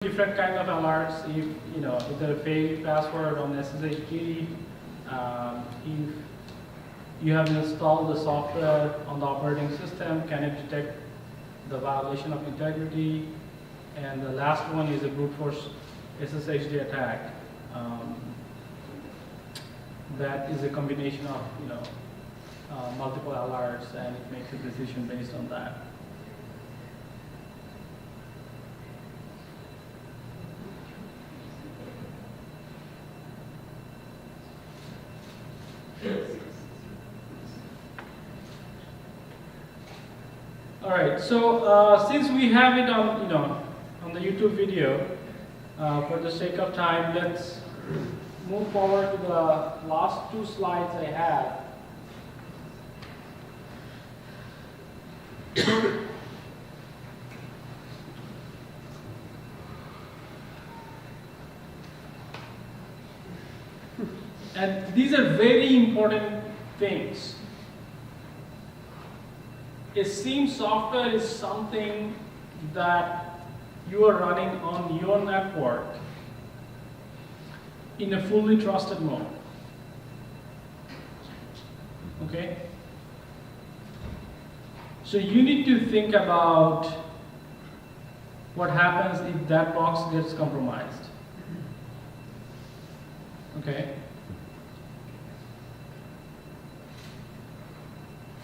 different kind of alerts. If if there a failed password on SSH key, if you have installed the software on the operating system, can it detect the violation of integrity? And the last one is a brute force SSHD attack. That is a combination of multiple alerts, and it makes a decision based on that. All right. So since we have it on on the YouTube video, for the sake of time, let's move forward to the last two slides I have. And these are very important things. A SIEM software is something that you are running on your network in a fully trusted mode. Okay? So you need to think about what happens if that box gets compromised. Okay?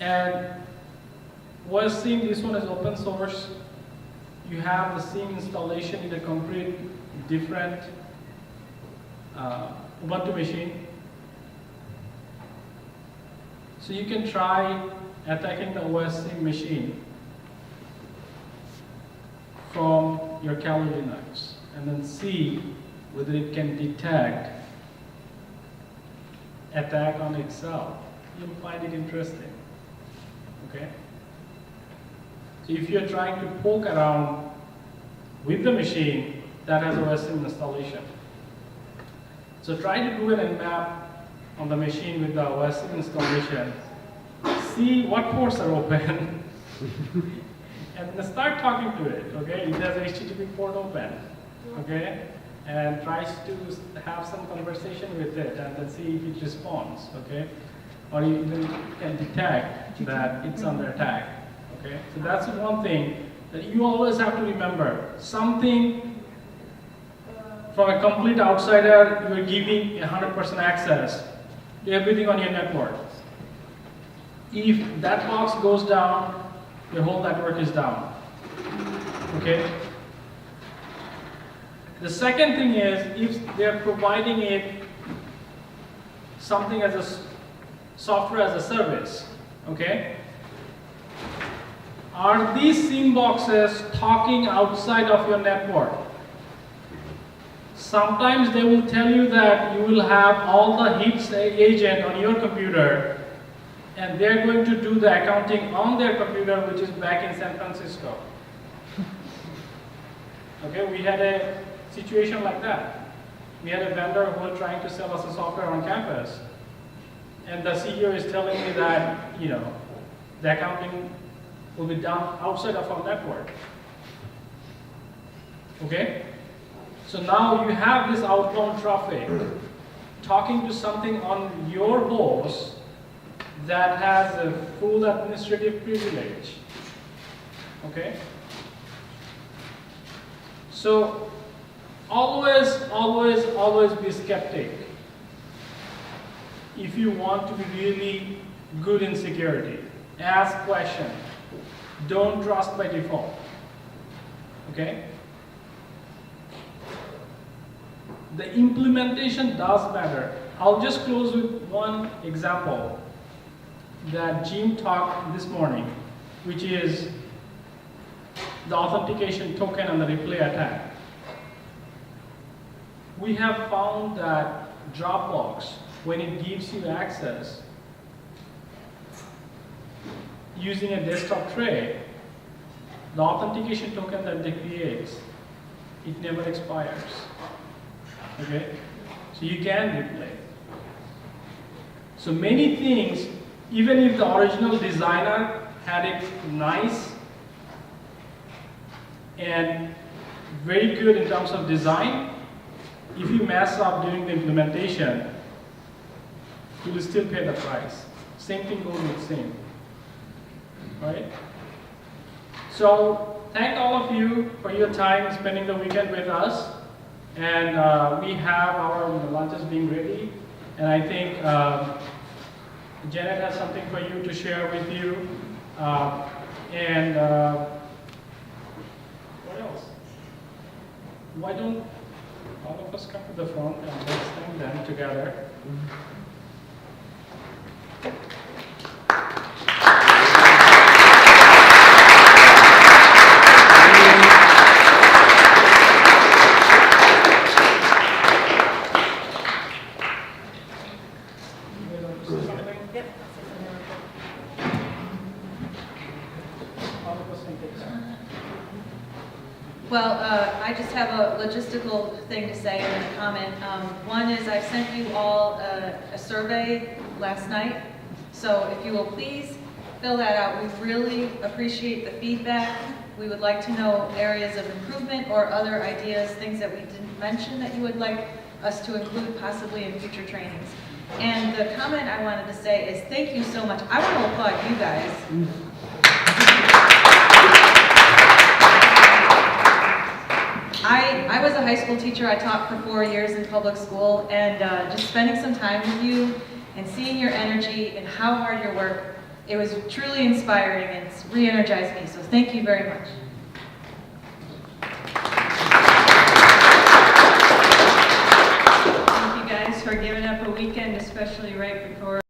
And OSSIM, this one is open source. You have the SIEM installation in a complete different Ubuntu machine. So you can try attacking the OSSIM machine from your Cal Linux and then see whether it can detect attack on itself. You'll find it interesting. Okay? So if you're trying to poke around with the machine that has OSSIM installation, so try to do an nmap on the machine with the OSSIM installation, see what ports are open, and then start talking to it. Okay, it has HTTP port open. Okay, and tries to have some conversation with it, and then see if it responds. Okay, or you even can detect that it's under attack. Okay, so that's one thing that you always have to remember. Something from a complete outsider, you're giving 100% access to everything on your network. If that box goes down, your whole network is down. Okay? The second thing is, if they're providing it something as a software as a service, okay? Are these SIEM boxes talking outside of your network? Sometimes they will tell you that you will have all the hits agent on your computer, and they're going to do the accounting on their computer, which is back in San Francisco. Okay, we had a situation like that. We had a vendor who was trying to sell us a software on campus, and the CEO is telling me that the accounting will be done outside of our network. Okay? So now you have this outbound traffic talking to something on your host that has a full administrative privilege. Okay? So always, always, always be skeptic if you want to be really good in security. Ask questions. Don't trust by default. Okay? The implementation does matter. I'll just close with one example that Jim talked this morning, which is the authentication token and the replay attack. We have found that Dropbox, when it gives you access using a desktop tray, the authentication token that they create, it never expires. Okay? So you can replay. So many things, even if the original designer had it nice and very good in terms of design. If you mess up during the implementation, you will still pay the price. Same thing goes with SIEM, right? So thank all of you for your time spending the weekend with us. And we have our lunches being ready. And I think Janet has something for you to share with you. What else? Why don't all of us come to the front and let's thank them together. Well, I just have a logistical thing to say and a comment. One is I sent you all a survey last night, so if you will please fill that out. We really appreciate the feedback. We would like to know areas of improvement or other ideas, things that we didn't mention that you would like us to include possibly in future trainings. And the comment I wanted to say is thank you so much. I want to applaud you guys. I was a high school teacher. I taught for 4 years in public school, and just spending some time with you and seeing your energy and how hard you work, it was truly inspiring and it's re-energized me. So thank you very much. Thank you guys for giving up a weekend, especially right before